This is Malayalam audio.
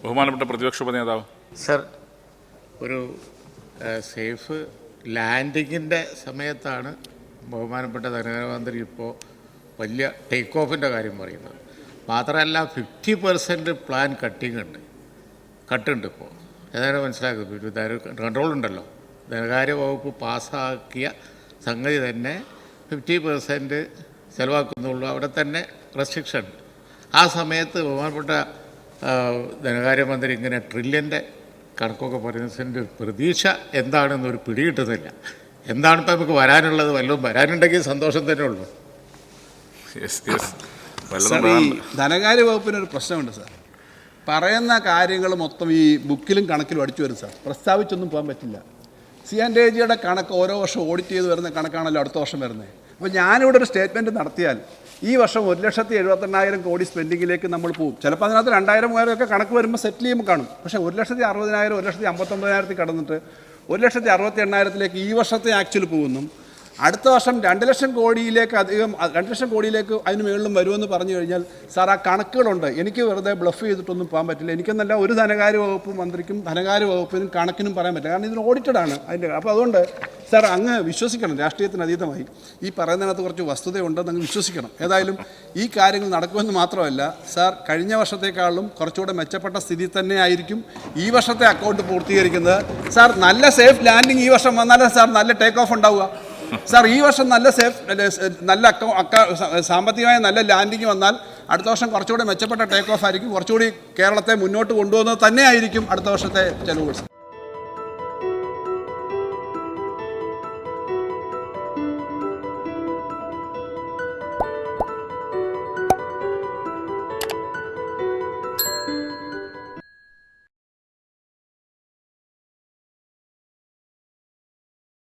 ബഹുമാനപ്പെട്ട പ്രതിപക്ഷ ഉപനേതാവ് സർ, ഒരു സേഫ് ലാൻഡിങ്ങിൻ്റെ സമയത്താണ് ബഹുമാനപ്പെട്ട ധനകാര്യമന്ത്രി ഇപ്പോൾ വലിയ ടേക്ക് ഓഫിൻ്റെ കാര്യം പറയുന്നത്. മാത്രമല്ല 50% പ്ലാൻ കട്ടുണ്ട് ഇപ്പോൾ. ഏതാണ് മനസ്സിലാക്കുന്നത്? കൺട്രോൾ ഉണ്ടല്ലോ. ധനകാര്യ വകുപ്പ് പാസ്സാക്കിയ സംഗതി തന്നെ 50% ചിലവാക്കുന്നുള്ളൂ. അവിടെ തന്നെ റെസ്ട്രിക്ഷൻ. ആ സമയത്ത് ബഹുമാനപ്പെട്ട ധനകാര്യമന്ത്രി ഇങ്ങനെ ട്രില്യൻ്റെ കണക്കൊക്കെ പറയുന്നതിൻ്റെ പ്രതീക്ഷ എന്താണെന്നൊരു പിടി കിട്ടുന്നില്ല. എന്താണിപ്പോൾ നമുക്ക് വരാനുള്ളത്? വല്ലതും വരാനുണ്ടെങ്കിൽ സന്തോഷം തന്നെ ഉള്ളൂ. ധനകാര്യ വകുപ്പിനൊരു പ്രശ്നമുണ്ട് സാർ. പറയുന്ന കാര്യങ്ങൾ മൊത്തം ഈ ബുക്കിലും കണക്കിലും അടിച്ചു വരും സാർ. പ്രസ്താവിച്ചൊന്നും പോകാൻ പറ്റില്ല. CAG കണക്ക് ഓരോ വർഷം ഓഡിറ്റ് ചെയ്ത് വരുന്ന കണക്കാണല്ലോ അടുത്ത വർഷം വരുന്നത്. അപ്പോൾ ഞാനിവിടെ ഒരു സ്റ്റേറ്റ്മെൻറ്റ് നടത്തിയാൽ ഈ വർഷം 1,78,000 കോടി സ്പെൻഡിങ്ങിലേക്ക് നമ്മൾ പോകും. ചിലപ്പോൾ അതിനകത്ത് 2,000-3,000 ഒക്കെ കണക്ക് വരുമ്പോൾ സെറ്റിൽ ചെയ്യുമ്പോൾ കാണും. പക്ഷേ 1,60,000 1,59,000 കടന്നിട്ട് 1,68,000 ഈ വർഷത്തെ ആക്ച്വൽ പോകുന്നു. അടുത്ത വർഷം 2 ലക്ഷം കോടിയിലേക്ക് അതിന് മുകളിലും വരുമെന്ന് പറഞ്ഞു കഴിഞ്ഞാൽ സാർ ആ കണക്കുകളുണ്ട്. എനിക്ക് വെറുതെ ബ്ലഫ് ചെയ്തിട്ടൊന്നും പോകാൻ പറ്റില്ല. എനിക്കെന്നല്ല ഒരു ധനകാര്യ വകുപ്പ് മന്ത്രിക്കും ധനകാര്യ വകുപ്പിനും കണക്കിനും പറയാൻ പറ്റില്ല. കാരണം ഇതിന് ഓഡിറ്റഡാണ് അതിൻ്റെ. അപ്പോൾ അതുകൊണ്ട് സാർ അങ്ങ് വിശ്വസിക്കണം. രാഷ്ട്രീയത്തിന് അതീതമായി ഈ പറയുന്നതിനകത്ത് കുറച്ച് വസ്തുതയുണ്ടെന്ന് അങ്ങ് വിശ്വസിക്കണം. ഏതായാലും ഈ കാര്യങ്ങൾ നടക്കുമെന്ന് മാത്രമല്ല സാർ, കഴിഞ്ഞ വർഷത്തേക്കാളും കുറച്ചുകൂടെ മെച്ചപ്പെട്ട സ്ഥിതി തന്നെ ആയിരിക്കും ഈ വർഷത്തെ അക്കൗണ്ട് പൂർത്തീകരിക്കുന്നത്. സാർ, നല്ല സേഫ് ലാൻഡിങ് ഈ വർഷം വന്നാലേ സാർ നല്ല ടേക്ക് ഓഫ് ഉണ്ടാവുക. സാർ, ഈ വർഷം നല്ല സാമ്പത്തികമായ നല്ല ലാൻഡിങ് വന്നാൽ അടുത്ത വർഷം കുറച്ചുകൂടി മെച്ചപ്പെട്ട ടേക്ക് ഓഫ് ആയിരിക്കും. കുറച്ചുകൂടി കേരളത്തെ മുന്നോട്ട് കൊണ്ടുപോകുന്നത് തന്നെ ആയിരിക്കും അടുത്ത വർഷത്തെ ചെലവുകൾ.